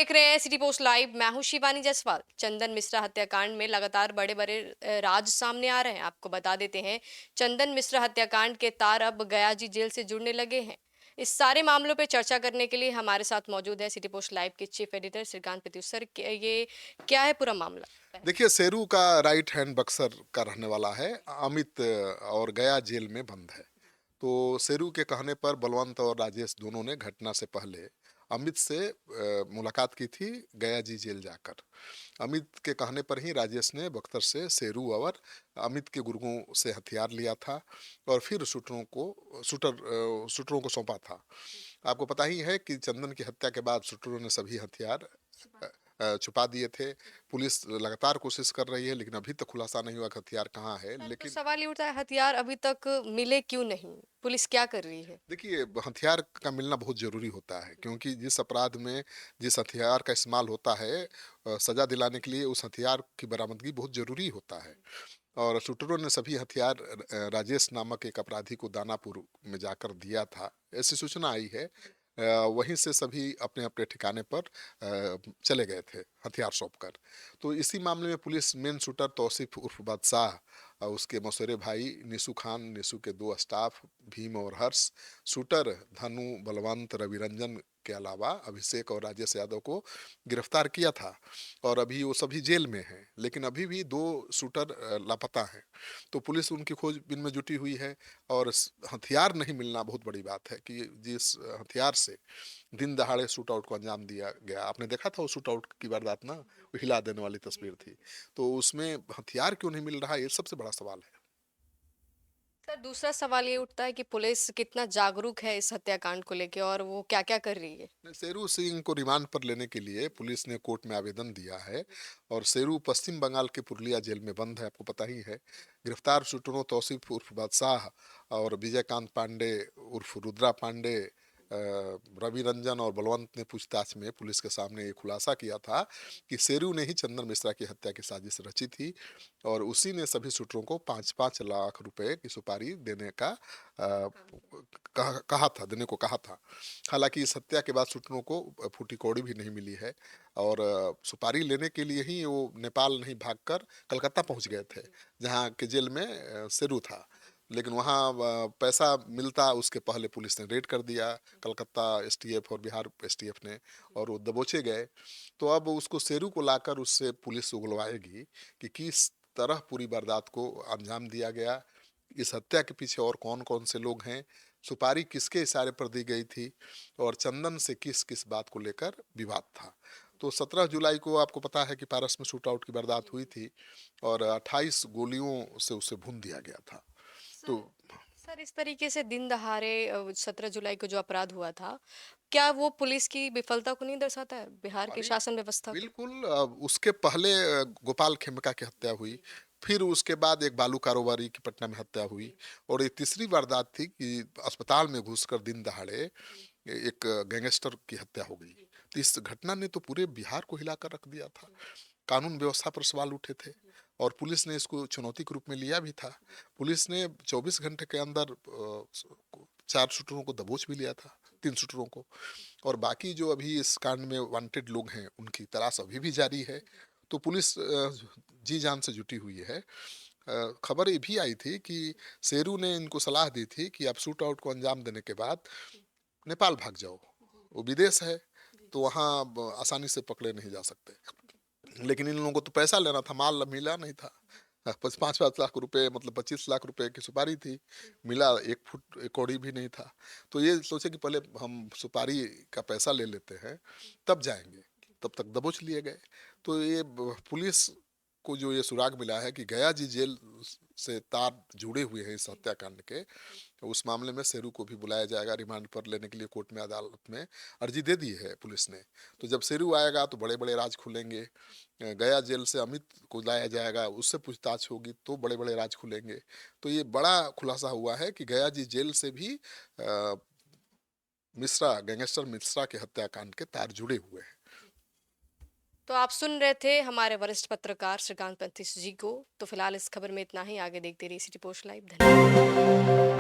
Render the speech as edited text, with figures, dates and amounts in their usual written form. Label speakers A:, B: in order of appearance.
A: देख रहे हैं सिटी पोस्ट लाइव। मैं हूं शिवानी जायसवाल। चंदन मिश्रा हत्याकांड में लगातार बड़े बड़े राज सामने आ रहे हैं। आपको बता देते हैं, चंदन मिश्रा हत्याकांड के तार अब गया जी जेल से जुड़ने लगे हैं। इस सारे मामलों पे चर्चा करने के लिए हमारे साथ मौजूद है सिटी पोस्ट लाइव के chief editor Shrikant Pratyush sir. ये क्या है पूरा मामला?
B: देखिए, शेरू का राइट हैंड बक्सर का रहने वाला है। अमित और गया जेल में बंद है। तो शेरू के कहने पर बलवंत और राजेश दोनों ने घटना से पहले अमित से मुलाकात की थी, गया जी जेल जाकर। अमित के कहने पर ही राजेश ने बख्तर से शेरू और अमित के गुर्गों से हथियार लिया था और फिर शूटरों को सौंपा था। आपको पता ही है कि चंदन की हत्या के बाद शूटरों ने सभी हथियार छुपा दिए थे। पुलिस लगातार कोशिश कर रही है, लेकिन अभी तक खुलासा नहीं हुआ कि हथियार कहाँ है।
A: सर, तो
B: लेकिन
A: सवाल ये उठता है, हथियार अभी तक मिले क्यों नहीं? पुलिस क्या कर रही है?
B: देखिए, हथियार का मिलना बहुत ज़रूरी होता है, क्योंकि जिस अपराध में जिस हथियार का इस्तेमाल होता है, सज़ा दिलाने के लिए उस हथियार की बरामदगी बहुत ज़रूरी होता है। और शूटरों ने सभी हथियार राजेश नामक एक अपराधी को दानापुर में जाकर दिया था, ऐसी सूचना आई है। वहीं से सभी अपने अपने ठिकाने पर चले गए थे हथियार सौंपकर। तो इसी मामले में पुलिस मेन शूटर तौसीफ उर्फ बादशाह, उसके मौसेरे भाई निशु खान, निशु के दो स्टाफ भीम और हर्ष, शूटर धनु, बलवंत, रविरंजन के अलावा अभिषेक और राजेश यादव को गिरफ्तार किया था। और अभी वो सभी जेल में हैं, लेकिन अभी भी दो शूटर लापता हैं। तो पुलिस उनकी खोजबीन में जुटी हुई है। और हथियार नहीं मिलना बहुत बड़ी बात है कि जिस हथियार से दिन दहाड़े शूट आउट को अंजाम दिया गया। आपने देखा था वो शूट आउट की वारदात ना, वो हिला देने वाली तस्वीर थी। तो उसमें हथियार क्यों नहीं मिल रहा, ये सबसे बड़ा सवाल है।
A: सर, दूसरा सवाल ये उठता है कि पुलिस कितना जागरूक है इस हत्याकांड को लेके और वो क्या-क्या कर रही है?
B: शेरू सिंह को रिमांड पर लेने के लिए पुलिस ने कोर्ट में आवेदन दिया है। और शेरू पश्चिम बंगाल के पुरुलिया जेल में बंद है, आपको पता ही है। गिरफ्तार शूटरों तौसीफ उर्फ बादशाह और विजयकांत पांडे उर्फ रुद्रा पांडे, रवि रंजन और बलवंत ने पूछताछ में पुलिस के सामने ये खुलासा किया था कि शेरू ने ही चंदन मिश्रा की हत्या की साजिश रची थी। और उसी ने सभी शूटरों को 5-5 लाख रुपए की सुपारी देने का कहा था, देने को कहा था। हालांकि इस हत्या के बाद शूटरों को फूटी कौड़ी भी नहीं मिली है। और सुपारी लेने के लिए ही वो नेपाल नहीं भागकर कलकत्ता पहुंच गए थे, जहां के जेल में शेरू था। लेकिन वहाँ पैसा मिलता उसके पहले पुलिस ने रेड कर दिया, कलकत्ता एसटीएफ और बिहार एसटीएफ ने, और वो दबोचे गए। तो अब उसको शेरू को लाकर उससे पुलिस उगलवाएगी कि किस तरह पूरी वारदात को अंजाम दिया गया, इस हत्या के पीछे और कौन कौन से लोग हैं, सुपारी किसके इशारे पर दी गई थी, और चंदन से किस किस बात को लेकर विवाद था। तो 17 जुलाई को आपको पता है कि पारस में शूट आउट की वारदात हुई थी और 28 गोलियों से उसे भून दिया गया था। तो
A: सर सर, इस तरीके से दिन दहाड़े 17 जुलाई को जो अपराध हुआ था, क्या वो पुलिस की विफलता को नहीं दर्शाता है, बिहार की
B: अरे
A: शासन व्यवस्था को?
B: बिल्कुल, उसके पहले गोपाल खेमका की हत्या हुई। फिर उसके बाद एक बालू कारोबारी की पटना में हत्या हुई। और ये तीसरी वारदात थी कि अस्पताल में घुसकर दिन दहाड़े एक गैंगस्टर की हत्या हो गई। तो इस घटना ने तो पूरे बिहार को हिलाकर रख दिया था। कानून व्यवस्था पर सवाल उठे थे और पुलिस ने इसको चुनौती के रूप में लिया भी था। पुलिस ने 24 घंटे के अंदर 4 शूटरों को दबोच भी लिया था, 3 शूटरों को। और बाकी जो अभी इस कांड में वांटेड लोग हैं उनकी तलाश अभी भी जारी है। तो पुलिस जी जान से जुटी हुई है। खबर ये भी आई थी कि शेरू ने इनको सलाह दी थी कि आप शूट आउट को अंजाम देने के बाद नेपाल भाग जाओ, वो विदेश है, तो वहाँ आसानी से पकड़े नहीं जा सकते। लेकिन इन लोगों को तो पैसा लेना था, माल मिला नहीं था। 5-5 लाख रुपए, मतलब 25 लाख रुपए की सुपारी थी, मिला 1 फुट 1 कौड़ी भी नहीं था। तो ये सोचे कि पहले हम सुपारी का पैसा ले लेते हैं, तब जाएंगे। तब तक दबोच लिए गए। तो ये पुलिस को जो ये सुराग मिला है कि गया जी जेल से तार जुड़े हुए हैं इस हत्याकांड के, तो उस मामले में शेरू को भी बुलाया जाएगा रिमांड पर लेने के लिए। कोर्ट में, अदालत में अर्जी दे दी है पुलिस ने। तो जब शेरू आएगा तो बड़े बड़े राज खुलेंगे। गया जेल से अमित को लाया जाएगा, उससे पूछताछ होगी तो बड़े बड़े राज खुलेंगे। तो ये बड़ा खुलासा हुआ है कि गया जी जेल से भी मिश्रा, गैंगस्टर मिश्रा के हत्याकांड के तार जुड़े हुए हैं।
A: तो आप सुन रहे थे हमारे वरिष्ठ पत्रकार श्रीकांत प्रत्युष जी को। तो फिलहाल इस खबर में इतना ही। आगे देखते रहिए सिटी पोस्ट लाइव। धन्यवाद।